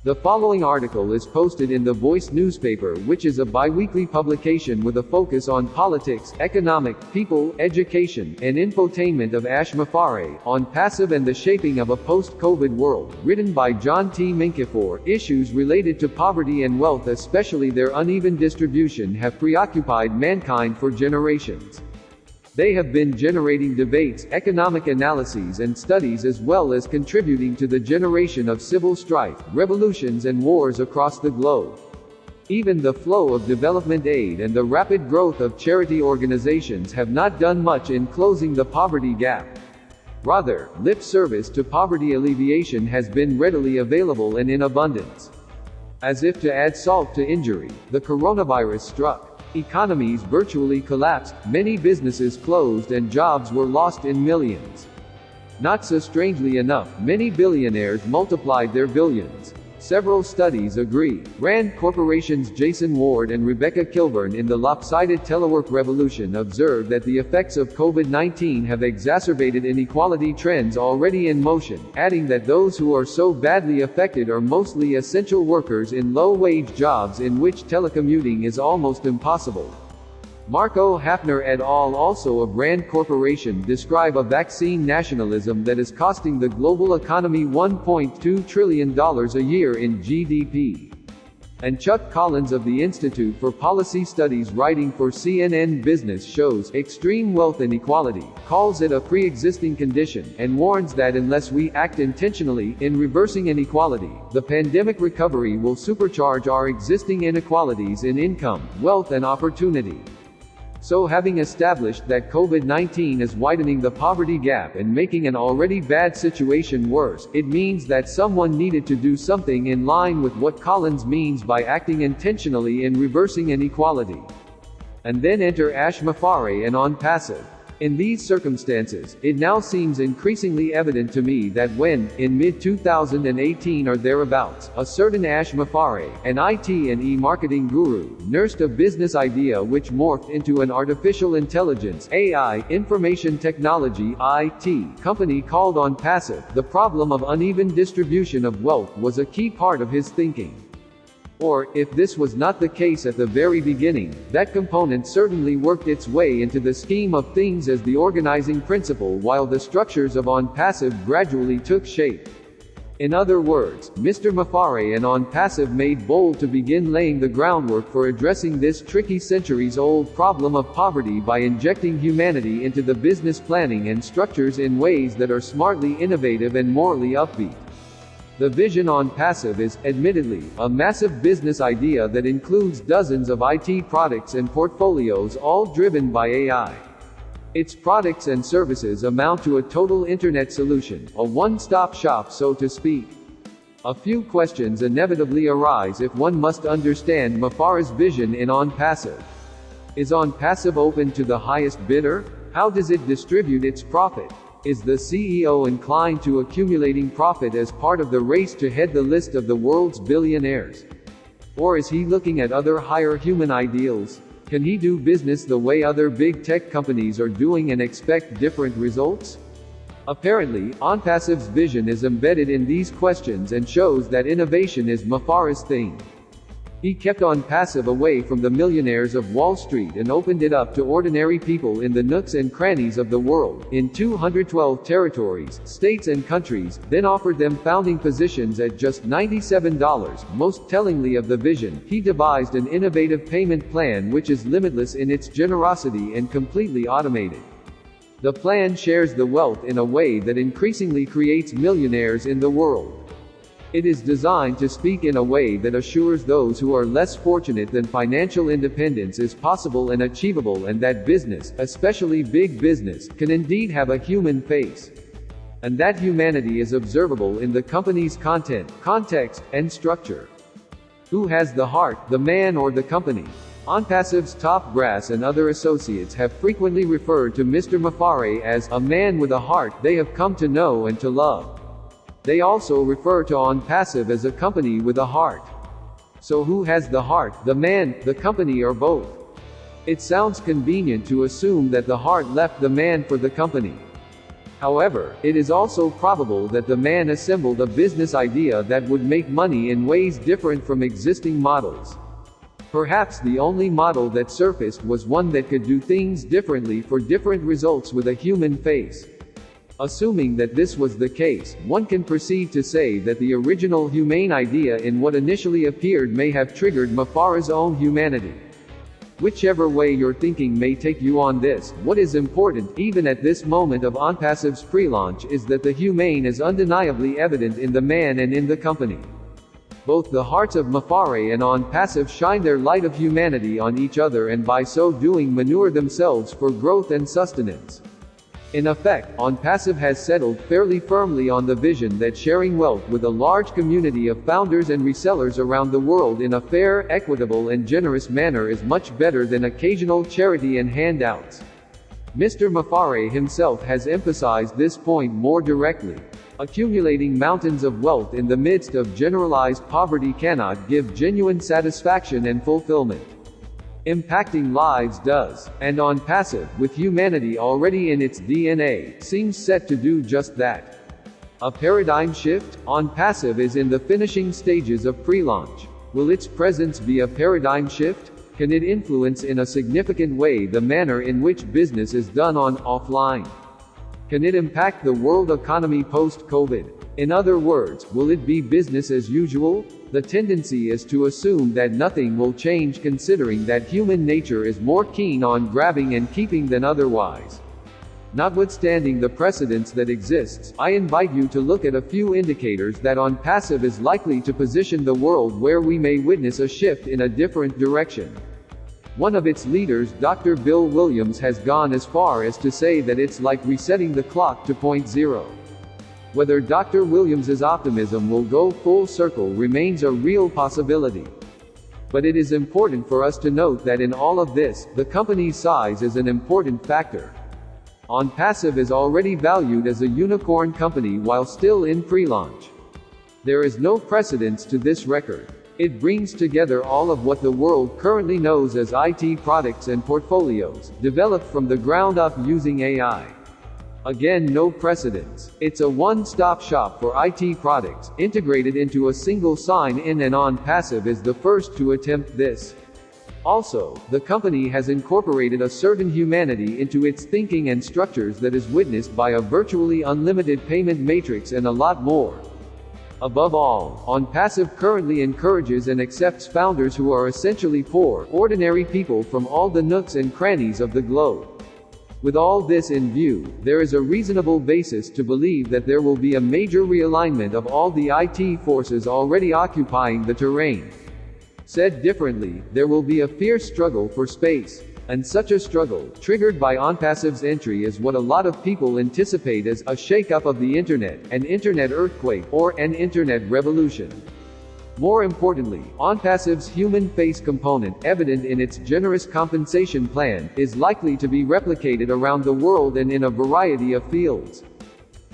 The following article is posted in The Voice newspaper, which is a bi-weekly publication with a focus on politics, economic, people, education, and infotainment of Mufareh, Onpassive and the shaping of a post-COVID world, written by John T. Minkifor. Issues related to poverty and wealth, especially their uneven distribution, have preoccupied mankind for generations. They have been generating debates, economic analyses and studies, as well as contributing to the generation of civil strife, revolutions and wars across the globe. Even the flow of development aid and the rapid growth of charity organizations have not done much in closing the poverty gap. Rather, lip service to poverty alleviation has been readily available and in abundance. As if to add salt to injury, the coronavirus struck. Economies virtually collapsed, many businesses closed and jobs were lost in millions. Not so strangely enough, many billionaires multiplied their billions. Several studies agree. Rand Corporation's Jason Ward and Rebecca Kilburn in The Lopsided Telework Revolution observed that the effects of COVID-19 have exacerbated inequality trends already in motion, adding that those who are so badly affected are mostly essential workers in low-wage jobs in which telecommuting is almost impossible. Marco Hafner et al., also of Rand Corporation, describe a vaccine nationalism that is costing the global economy $1.2 trillion a year in GDP. And Chuck Collins of the Institute for Policy Studies, writing for CNN Business, shows extreme wealth inequality, calls it a pre-existing condition, and warns that unless we act intentionally in reversing inequality, the pandemic recovery will supercharge our existing inequalities in income, wealth and opportunity. So, having established that COVID-19 is widening the poverty gap and making an already bad situation worse, it means that someone needed to do something in line with what Collins means by acting intentionally in reversing inequality. And then enter Mufareh and Onpassive. In these circumstances, it now seems increasingly evident to me that when, in mid-2018 or thereabouts, a certain Mufareh, an IT and e-marketing guru, nursed a business idea which morphed into an artificial intelligence (AI) information technology (IT) company called Onpassive, the problem of uneven distribution of wealth was a key part of his thinking. Or, if this was not the case at the very beginning, that component certainly worked its way into the scheme of things as the organizing principle, while the structures of Onpassive gradually took shape. In other words, Mr. Mufareh and Onpassive made bold to begin laying the groundwork for addressing this tricky centuries-old problem of poverty by injecting humanity into the business planning and structures in ways that are smartly innovative and morally upbeat. The vision Onpassive is, admittedly, a massive business idea that includes dozens of IT products and portfolios, all driven by AI. Its products and services amount to a total internet solution, a one-stop shop, so to speak. A few questions inevitably arise if one must understand Mufareh's vision in Onpassive. Is Onpassive open to the highest bidder? How does it distribute its profit? Is the CEO inclined to accumulating profit as part of the race to head the list of the world's billionaires? Or is he looking at other higher human ideals? Can he do business the way other big tech companies are doing and expect different results? Apparently, Onpassive's vision is embedded in these questions and shows that innovation is Mufareh's thing. He kept Onpassive away from the millionaires of Wall Street and opened it up to ordinary people in the nooks and crannies of the world, in 212 territories, states and countries, then offered them founding positions at just $97. Most tellingly of the vision, he devised an innovative payment plan which is limitless in its generosity and completely automated. The plan shares the wealth in a way that increasingly creates millionaires in the world. It is designed to speak in a way that assures those who are less fortunate that financial independence is possible and achievable, and that business, especially big business, can indeed have a human face. And that humanity is observable in the company's content, context, and structure. Who has the heart, the man or the company? Onpassive's top brass and other associates have frequently referred to Mr. Mufareh as a man with a heart they have come to know and to love. They also refer to Onpassive as a company with a heart. So who has the heart, the man, the company, or both? It sounds convenient to assume that the heart left the man for the company. However, it is also probable that the man assembled a business idea that would make money in ways different from existing models. Perhaps the only model that surfaced was one that could do things differently for different results with a human face. Assuming that this was the case, one can proceed to say that the original humane idea in what initially appeared may have triggered Mufareh's own humanity. Whichever way your thinking may take you on this, what is important, even at this moment of Onpassive's pre-launch, is that the humane is undeniably evident in the man and in the company. Both the hearts of Mufareh and Onpassive shine their light of humanity on each other, and by so doing manure themselves for growth and sustenance. In effect, Onpassive has settled fairly firmly on the vision that sharing wealth with a large community of founders and resellers around the world in a fair, equitable and generous manner is much better than occasional charity and handouts. Mr. Mufareh himself has emphasized this point more directly. Accumulating mountains of wealth in the midst of generalized poverty cannot give genuine satisfaction and fulfillment. Impacting lives does, and Onpassive, with humanity already in its DNA, seems set to do just that. A paradigm shift? Onpassive is in the finishing stages of pre-launch. Will its presence be a paradigm shift? Can it influence in a significant way the manner in which business is done offline? Can it impact the world economy post-COVID? In other words, will it be business as usual? The tendency is to assume that nothing will change, considering that human nature is more keen on grabbing and keeping than otherwise. Notwithstanding the precedence that exists, I invite you to look at a few indicators that Onpassive is likely to position the world where we may witness a shift in a different direction. One of its leaders, Dr. Bill Williams, has gone as far as to say that it's like resetting the clock to point zero. Whether Dr. Williams's optimism will go full circle remains a real possibility. But it is important for us to note that in all of this, the company's size is an important factor. Onpassive is already valued as a unicorn company while still in pre-launch. There is no precedence to this record. It brings together all of what the world currently knows as IT products and portfolios, developed from the ground up using AI. Again, no precedence. It's a one-stop shop for IT products, integrated into a single sign-in, and Onpassive is the first to attempt this. Also, the company has incorporated a certain humanity into its thinking and structures that is witnessed by a virtually unlimited payment matrix and a lot more. Above all, Onpassive currently encourages and accepts founders who are essentially poor, ordinary people from all the nooks and crannies of the globe. With all this in view, there is a reasonable basis to believe that there will be a major realignment of all the IT forces already occupying the terrain. Said differently, there will be a fierce struggle for space. And such a struggle, triggered by Onpassive's entry, is what a lot of people anticipate as a shake-up of the internet, an internet earthquake, or an internet revolution. More importantly, Onpassive's human face component, evident in its generous compensation plan, is likely to be replicated around the world and in a variety of fields.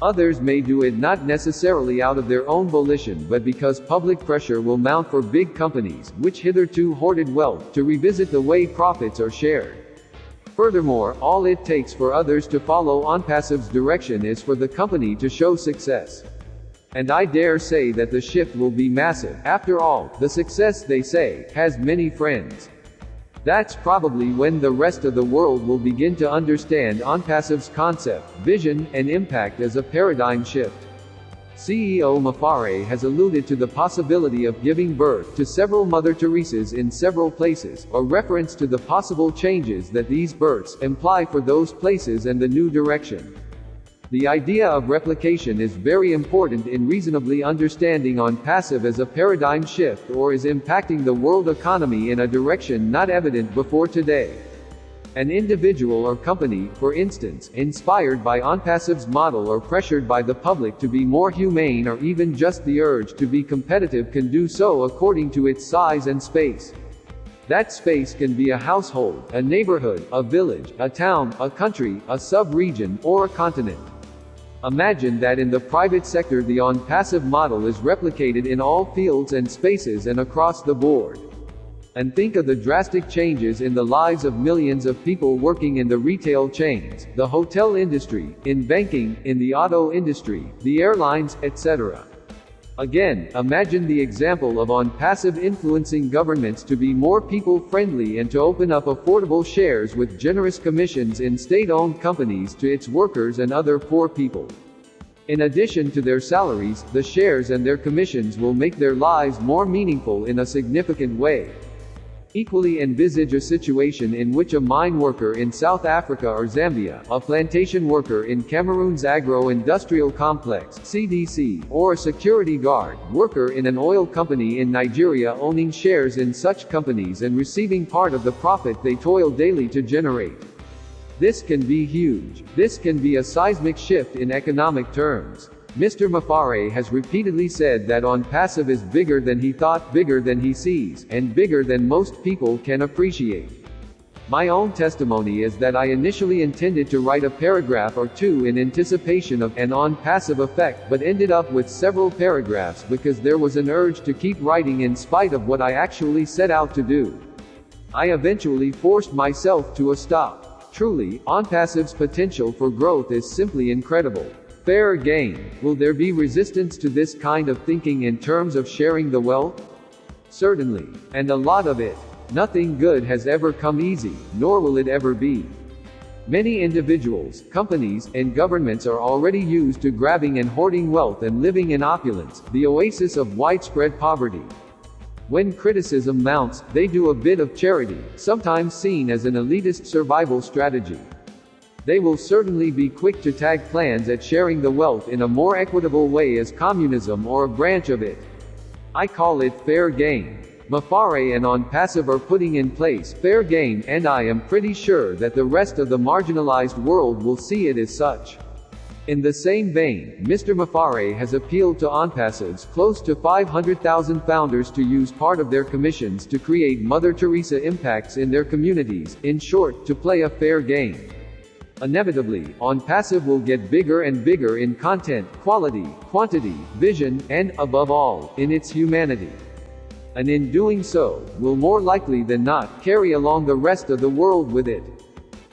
Others may do it not necessarily out of their own volition, but because public pressure will mount for big companies, which hitherto hoarded wealth, to revisit the way profits are shared. Furthermore, all it takes for others to follow Onpassive's direction is for the company to show success. And I dare say that the shift will be massive. After all, the success, they say, has many friends. That's probably when the rest of the world will begin to understand Onpassive's concept, vision, and impact as a paradigm shift. CEO Mufareh has alluded to the possibility of giving birth to several Mother Teresas in several places, a reference to the possible changes that these births imply for those places and the new direction. The idea of replication is very important in reasonably understanding Onpassive as a paradigm shift, or is impacting the world economy in a direction not evident before today. An individual or company, for instance, inspired by Onpassive's model or pressured by the public to be more humane, or even just the urge to be competitive, can do so according to its size and space. That space can be a household, a neighborhood, a village, a town, a country, a sub-region, or a continent. Imagine that in the private sector the Onpassive model is replicated in all fields and spaces and across the board. And think of the drastic changes in the lives of millions of people working in the retail chains, the hotel industry, in banking, in the auto industry, the airlines, etc. Again, imagine the example of Onpassive influencing governments to be more people-friendly and to open up affordable shares with generous commissions in state-owned companies to its workers and other poor people. In addition to their salaries, the shares and their commissions will make their lives more meaningful in a significant way. Equally envisage a situation in which a mine worker in South Africa or Zambia, a plantation worker in Cameroon's agro-industrial complex (CDC), or a security guard worker in an oil company in Nigeria owning shares in such companies and receiving part of the profit they toil daily to generate. This can be huge. This can be a seismic shift in economic terms. Mr. Mufareh has repeatedly said that Onpassive is bigger than he thought, bigger than he sees, and bigger than most people can appreciate. My own testimony is that I initially intended to write a paragraph or two in anticipation of an Onpassive effect, but ended up with several paragraphs because there was an urge to keep writing in spite of what I actually set out to do. I eventually forced myself to a stop. Truly, Onpassive's potential for growth is simply incredible. Fair game. Will there be resistance to this kind of thinking in terms of sharing the wealth? Certainly. And a lot of it. Nothing good has ever come easy, nor will it ever be. Many individuals, companies, and governments are already used to grabbing and hoarding wealth and living in opulence, the oasis of widespread poverty. When criticism mounts, they do a bit of charity, sometimes seen as an elitist survival strategy. They will certainly be quick to tag plans at sharing the wealth in a more equitable way as communism or a branch of it. I call it fair game. Mufareh and Onpassive are putting in place fair game, and I am pretty sure that the rest of the marginalized world will see it as such. In the same vein, Mr. Mufareh has appealed to Onpassive's close to 500,000 founders to use part of their commissions to create Mother Teresa impacts in their communities, in short, to play a fair game. Inevitably, Onpassive will get bigger and bigger in content, quality, quantity, vision, and, above all, in its humanity. And in doing so, will more likely than not, carry along the rest of the world with it.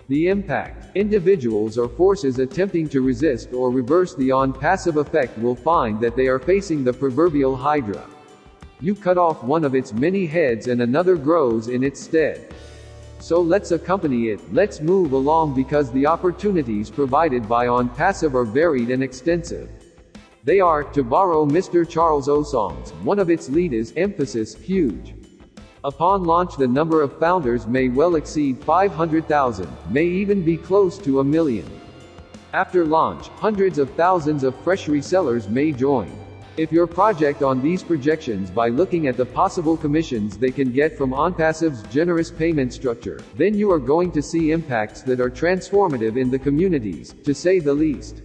The impact. Individuals or forces attempting to resist or reverse the Onpassive effect will find that they are facing the proverbial hydra. You cut off one of its many heads and another grows in its stead. So let's accompany it, let's move along because the opportunities provided by Onpassive are varied and extensive. They are, to borrow Mr. Charles Osong's, one of its leaders, emphasis, huge. Upon launch the number of founders may well exceed 500,000, may even be close to 1 million. After launch, hundreds of thousands of fresh resellers may join. If your project on these projections by looking at the possible commissions they can get from Onpassive's generous payment structure, then you are going to see impacts that are transformative in the communities, to say the least.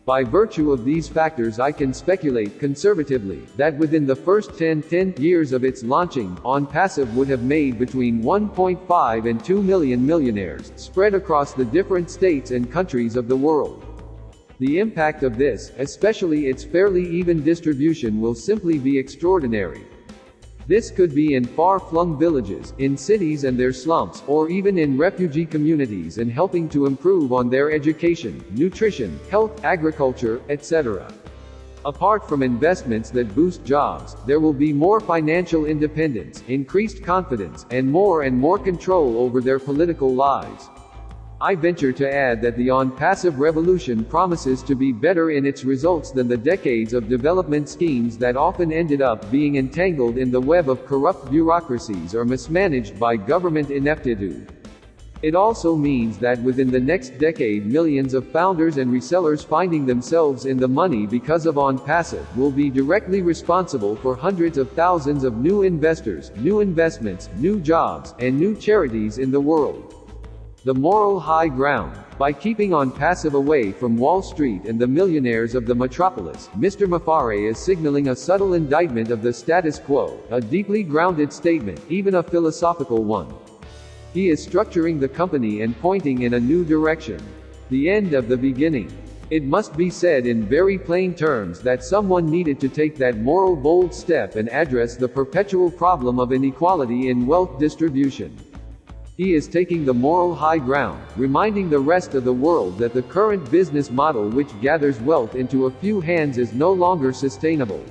By virtue of these factors, I can speculate conservatively that within the first 10 years of its launching, Onpassive would have made between 1.5 and 2 million millionaires, spread across the different states and countries of the world. The impact of this, especially its fairly even distribution, will simply be extraordinary. This could be in far-flung villages, in cities and their slums, or even in refugee communities, and helping to improve on their education, nutrition, health, agriculture, etc. Apart from investments that boost jobs, there will be more financial independence, increased confidence, and more control over their political lives. I venture to add that the Onpassive revolution promises to be better in its results than the decades of development schemes that often ended up being entangled in the web of corrupt bureaucracies or mismanaged by government ineptitude. It also means that within the next decade, millions of founders and resellers finding themselves in the money because of Onpassive will be directly responsible for hundreds of thousands of new investors, new investments, new jobs, and new charities in the world. The moral high ground. By keeping Onpassive away from Wall Street and the millionaires of the metropolis, Mr. Mufareh is signaling a subtle indictment of the status quo, a deeply grounded statement, even a philosophical one. He is structuring the company and pointing in a new direction. The end of the beginning. It must be said in very plain terms that someone needed to take that moral bold step and address the perpetual problem of inequality in wealth distribution. He is taking the moral high ground, reminding the rest of the world that the current business model which gathers wealth into a few hands is no longer sustainable.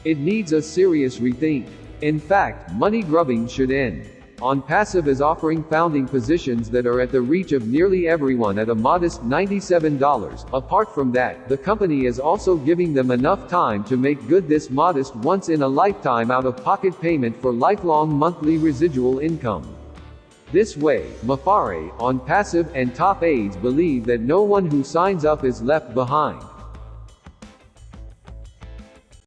It needs a serious rethink. In fact, money grubbing should end. Onpassive is offering founding positions that are at the reach of nearly everyone at a modest $97. Apart from that, the company is also giving them enough time to make good this modest once-in-a-lifetime out-of-pocket payment for lifelong monthly residual income. This way, Mufareh, Onpassive, and top aides believe that no one who signs up is left behind.